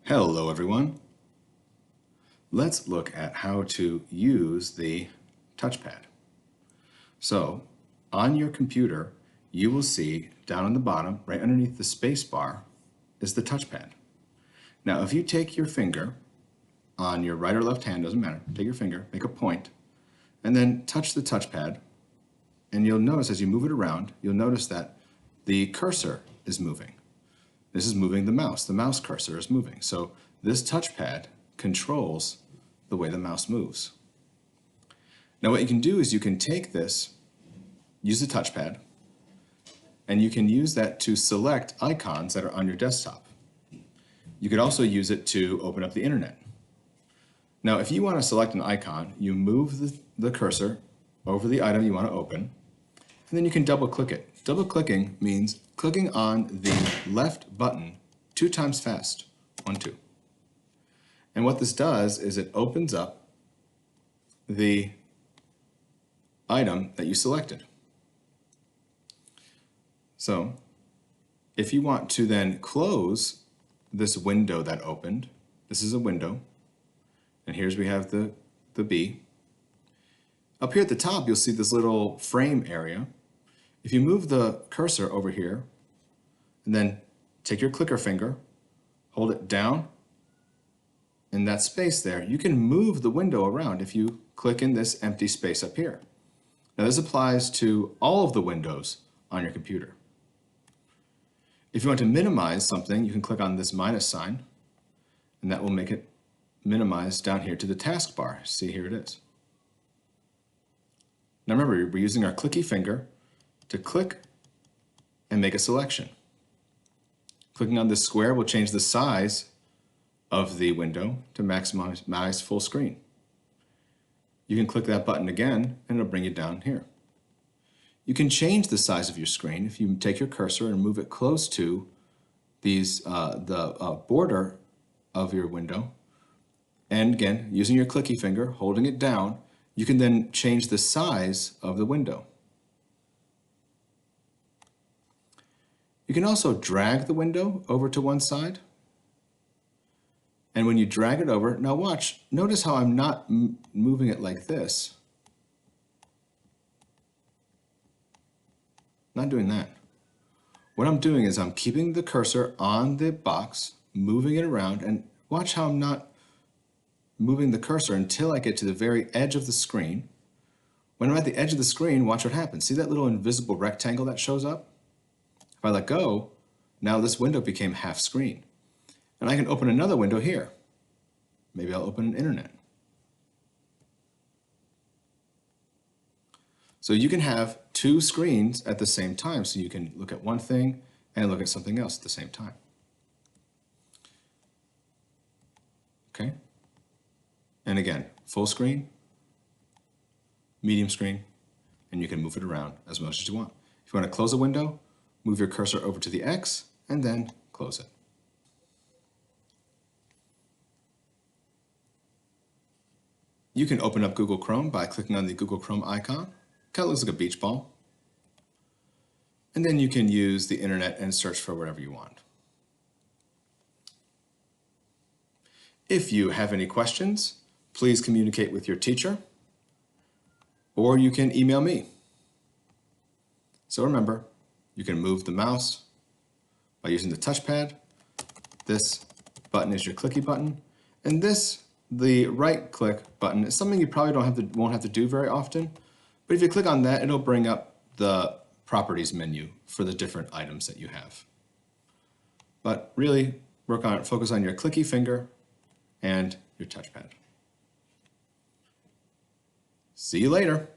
Hello everyone. Let's look at how to use the touchpad. So on your computer, you will see down on the bottom, right underneath the space bar, is the touchpad. Now if you take your finger on your right or left hand, doesn't matter, take your finger, make a point, and then touch the touchpad, and you'll notice as you move it around, you'll notice that the cursor is moving. This is moving the mouse cursor is moving. So this touchpad controls the way the mouse moves. Now what you can do is you can take this, use the touchpad, and you can use that to select icons that are on your desktop. You could also use it to open up the internet. Now if you want to select an icon, you move the cursor over the item you want to open, and then you can double click it. Double clicking means clicking on the left button 2 times fast. 1, 2. And what this does is it opens up the item that you selected. So if you want to then close this window that opened, this is a window, and here's we have the B. Up here at the top, you'll see this little frame area. If you move the cursor over here, and then take your clicker finger, hold it down in that space there, you can move the window around if you click in this empty space up here. Now this applies to all of the windows on your computer. If you want to minimize something, you can click on this minus sign, and that will make it minimize down here to the taskbar. See, here it is. Now remember, we're using our clicky finger to click and make a selection. Clicking on this square will change the size of the window to maximize full screen. You can click that button again and it'll bring you down here. You can change the size of your screen if you take your cursor and move it close to the border of your window. And again, using your clicky finger, holding it down, you can then change the size of the window. You can also drag the window over to one side. And when you drag it over, now watch, notice how I'm not moving it like this. Not doing that. What I'm doing is I'm keeping the cursor on the box, moving it around, and watch how I'm not moving the cursor until I get to the very edge of the screen. When I'm at the edge of the screen, watch what happens. See that little invisible rectangle that shows up? If I let go, now this window became half screen. And I can open another window here. Maybe I'll open an internet. So you can have 2 screens at the same time, so you can look at one thing and look at something else at the same time. Okay? And again, full screen, medium screen, and you can move it around as much as you want. If you want to close a window, move your cursor over to the X and then close it. You can open up Google Chrome by clicking on the Google Chrome icon. Kind of looks like a beach ball. And then you can use the internet and search for whatever you want. If you have any questions, please communicate with your teacher, or you can email me. So remember, you can move the mouse by using the touchpad. This button is your clicky button, and this, the right click button, is something you probably won't have to do very often. But if you click on that, it'll bring up the properties menu for the different items that you have. But really, focus on your clicky finger and your touchpad. See you later.